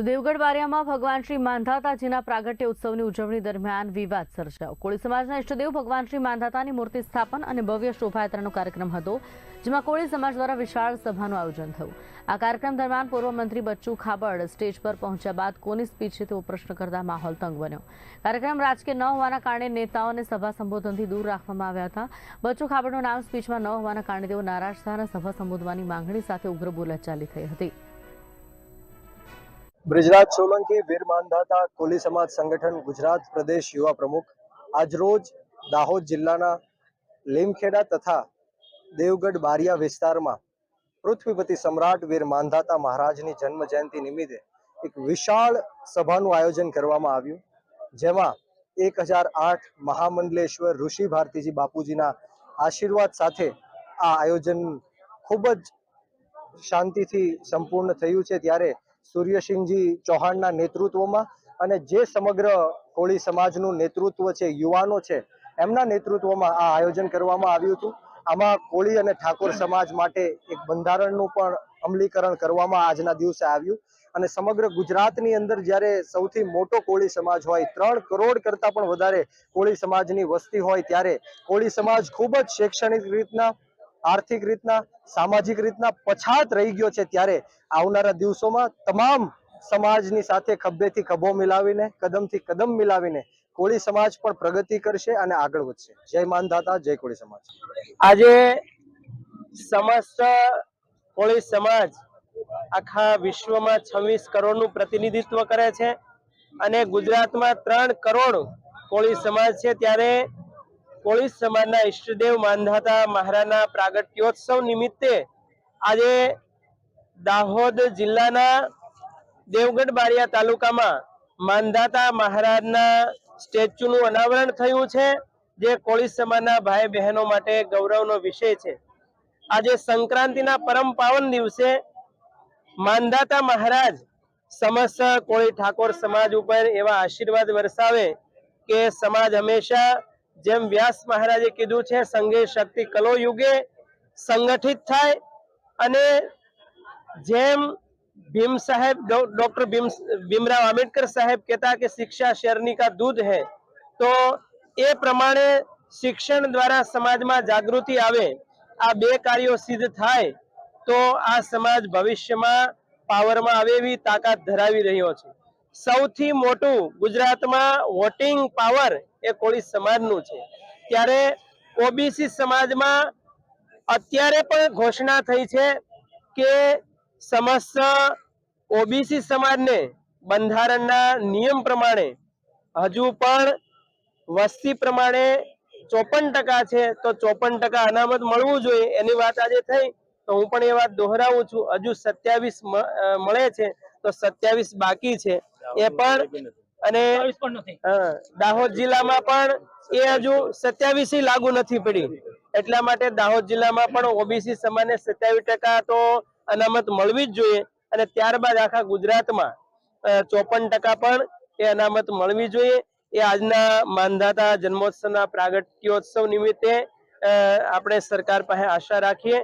તો દેવગઢ બારિયામાં ભગવાન શ્રી માંધાતાજીના પ્રાગટ્ય ઉત્સવની ઉજવણી દરમિયાન વિવાદ સર્જાયો। કોળી સમાજના ઇષ્ટદેવ ભગવાન શ્રી માંધાતાની મૂર્તિ સ્થાપન અને ભવ્ય શોભાયાત્રાનો કાર્યક્રમ હતો, જેમાં કોળી સમાજ દ્વારા વિશાળ સભાનું આયોજન થયું। આ કાર્યક્રમ દરમિયાન પૂર્વ મંત્રી બચ્ચુ ખાબડ સ્ટેજ પર પહોંચ્યા બાદ કોની સ્પીચ છે તેવો પ્રશ્ન કરતા માહોલ તંગ બન્યો। કાર્યક્રમ રાજકીય ન હોવાના કારણે નેતાઓને સભા સંબોધનથી દૂર રાખવામાં આવ્યા હતા। બચ્ચુ ખાબડનું નામ સ્પીચમાં ન હોવાના કારણે તેઓ નારાજ થયા અને સભા સંબોધવાની માંગણી સાથે ઉગ્ર બોલાચાલી થઈ હતી। ब्रिजराज सोलंकी वीर मानधाता कोली समाज संगठन गुजरात प्रदेश युवा प्रमुख आज रोज दाहोद जिल्लाना લીમખેડા तथा देवगढ़ बारिया विस्तार में पृथ्वीपति सम्राट वीर मानधाता महाराजनी जन्म जयंती निमित्ते एक विशाल सभाનું आयोजन કરવામાં આવ્યું, જેમાં 1008 महामंडलेश्वर ऋषि भारतीजी बापूजीना आशीर्वाद સાથે આ આયોજન ખૂબ જ શાંતિથી સંપૂર્ણ થયું છે। ત્યારે सूर्यसिंहजी चौहाणना नेतृत्वमां અને જે સમગ્ર કોળી સમાજનું નેતૃત્વ છે, યુવાનો છે, એમના નેતૃત્વમાં આ આયોજન કરવામાં આવ્યું હતું। આમાં કોળી અને ઠાકોર સમાજ માટે એક બંધારણનું પણ અમલીકરણ કરવામાં આજના દિવસે આવ્યું અને સમગ્ર ગુજરાતની અંદર જ્યારે સૌથી મોટો કોળી સમાજ હોય, 3 કરોડ કરતાં પણ વધારે કોળી સમાજની વસ્તી હોય, ત્યારે કોળી સમાજ ખૂબ જ શૈક્ષણિક રીતના, આર્થિક રીતના, સામાજિક રીતના પછાત રહી ગયો છે। ત્યારે આવનારા દિવસોમાં તમામ સમાજની સાથે ખભેથી ખભો મિલાવીને, કદમથી કદમ મિલાવીને કોળી સમાજ પણ પ્રગતિ કરશે અને આગળ વધશે। જય માનધાતા, જય કોળી સમાજ। આજે સમસ્ત કોળી સમાજ આખા વિશ્વમાં 26 કરોડનું પ્રતિનિધિત્વ કરે છે અને ગુજરાતમાં 3 કરોડ કોળી સમાજ છે। ત્યારે કોળી સમાજના ઈષ્ટદેવ માનધાતા મહારાજના પ્રાગટ્યોત્સવ નિમિત્તે આજે દાહોદ જિલ્લાના દેવગઢ બારિયા તાલુકામાં માનધાતા મહારાજના સ્ટેચ્યુનું અનાવરણ થયું છે, જે કોળી સમાજના ભાઈ બહેનો માટે ગૌરવનો વિષય છે। આજે સંક્રાંતિના પરમ પાવન દિવસે માનધાતા મહારાજ સમસ્ત કોળી ઠાકોર સમાજ ઉપર એવા આશીર્વાદ વરસાવે કે સમાજ હંમેશા જેમ વ્યાસ મહારાજે કીધું છે, સંગે શક્તિ કલો યુગે સંગઠિત થાય અને જેમ भीम साहेब डॉक्टर भीमराव आंबेडकर साहेब कहता कि शिक्षा शरणी का दूध है, तो ए प्रमाणे शिक्षण द्वारा समाज में जागृति आवे, आ 2 कार्यों सिद्ध थाय तो आ समाज भविष्य में पावर में आवे एवी ताकत धरावी रह्यो छे। सौथी मोटू गुजरात में वोटिंग पावर ए कोળી समाजનું છે। ત્યારે ओबीसी समाज में અત્યારે પણ ઘોષણા થઈ છે કે समस्त ओबीसी समाज ने बंधारणना नियम प्रमाणे हजू पण वस्ती प्रमाणे 54% छे, तो 54% अनामत मळवू जोईए एनी वात आजे थई। तो हूँ पण ए वात दोहरावुं छुं, हजू 27 मळे छे तो 27 बाकी छे। ए पण अने दाहोद जिल्लामां पण ए हजू 27 लागू नथी पड़ी, એટલા માટે દાહોદ જિલ્લામાં પણ ઓબીસી સમાજને 27% તો અનામત મળવી જ જોઈએ અને ત્યારબાદ આખા ગુજરાતમાં 54% પણ એ અનામત મળવી જોઈએ। એ આજના માનધાતા જન્મોત્સવના પ્રાગટ્યોત્સવ નિમિત્તે આપણે સરકાર પાસે આશા રાખીએ।